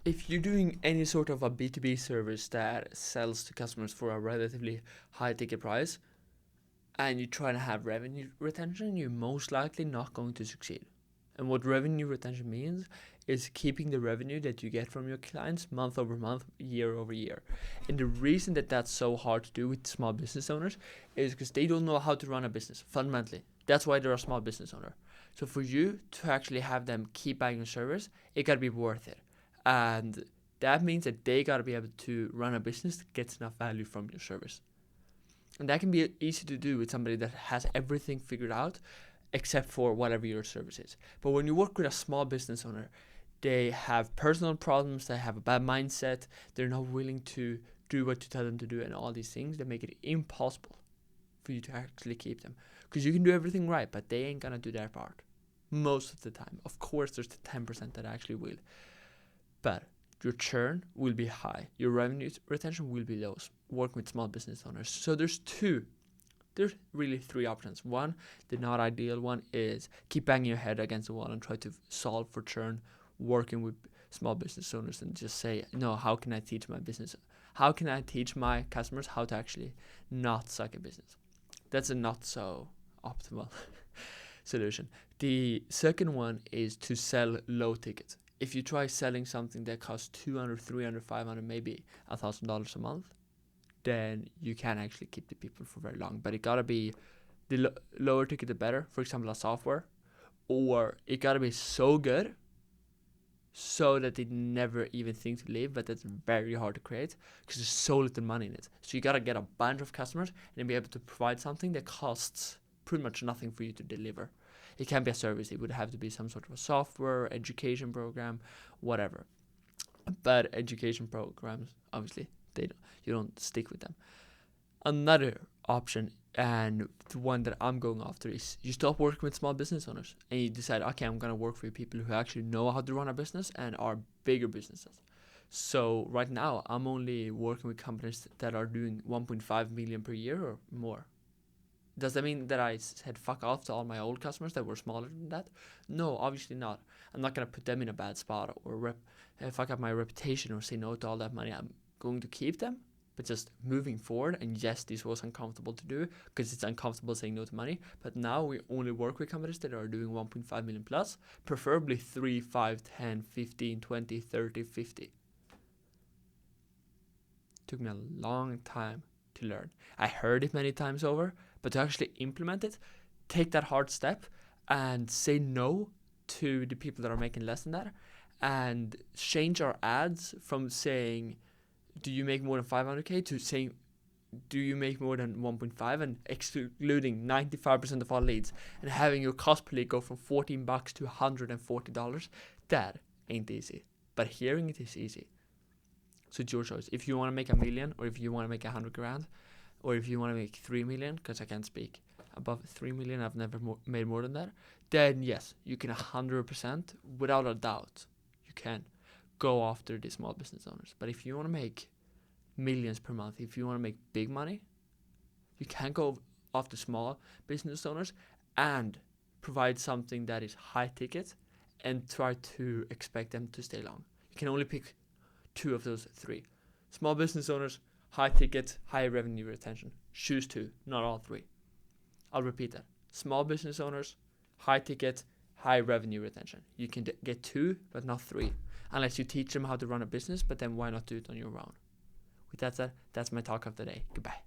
If you're doing any sort of a B2B service that sells to customers for a relatively high ticket price and you try to have revenue retention, you're most likely not going to succeed. And what revenue retention means is keeping the revenue that you get from your clients month over month, year over year. And the reason that that's so hard to do with small business owners is because they don't know how to run a business fundamentally. That's why they're a small business owner. So for you to actually have them keep buying your service, it gotta be worth it. And that means that they gotta be able to run a business that gets enough value from your service. And that can be easy to do with somebody that has everything figured out except for whatever your service is. But when you work with a small business owner, they have personal problems, they have a bad mindset, they're not willing to do what you tell them to do, and all these things that make it impossible for you to actually keep them. Because you can do everything right, but they ain't gonna do their part most of the time. Of course, there's the 10% that actually will, but your churn will be high, your revenue retention will be low working with small business owners. So there's really three options. One, the not ideal one, is keep banging your head against the wall and try to solve for churn working with small business owners and just say, no, how can I teach my business? How can I teach my customers how to actually not suck at business? That's a not so optimal solution. The second one is to sell low tickets. If you try selling something that costs 200, 300, 500, maybe $1,000 a month, then you can actually keep the people for very long. But it gotta be the lower ticket the better. For example, a software, or it gotta be so good so that they never even think to leave. But that's very hard to create because there's so little money in it. So you gotta get a bunch of customers and then be able to provide something that costs pretty much nothing for you to deliver. It can't be a service. It would have to be some sort of a software, education program, whatever. But education programs, obviously, you don't stick with them. Another option, and the one that I'm going after, is you stop working with small business owners and you decide, okay, I'm gonna work for people who actually know how to run a business and are bigger businesses. So right now, I'm only working with companies that are doing 1.5 million per year or more. Does that mean that I said fuck off to all my old customers that were smaller than that? No, obviously not. I'm not gonna put them in a bad spot or fuck up my reputation or say no to all that money. I'm going to keep them, but just moving forward. And yes, this was uncomfortable to do because it's uncomfortable saying no to money. But now we only work with companies that are doing 1.5 million plus, preferably 3, 5, 10, 15, 20, 30, 50. Took me a long time to learn. I heard it many times over, but to actually implement it, take that hard step and say no to the people that are making less than that, and change our ads from saying, do you make more than 500k, to saying, do you make more than 1.5, and excluding 95% of all leads, and having your cost per lead go from $14 to $140. That ain't easy, but hearing it is easy. So it's your choice. If you want to make a million, or if you want to make 100 grand, or if you want to make 3 million, because I can't speak above 3 million, I've never made more than that, then yes, you can 100%, without a doubt, you can go after the small business owners. But if you want to make millions per month, if you want to make big money, you can go after small business owners and provide something that is high ticket and try to expect them to stay long. You can only pick two of those three. Small business owners, high ticket, high revenue retention. Choose two, not all three. I'll repeat that. Small business owners, high ticket, high revenue retention. You can get two, but not three. Unless you teach them how to run a business, but then why not do it on your own? With that said, that's my talk of the day. Goodbye.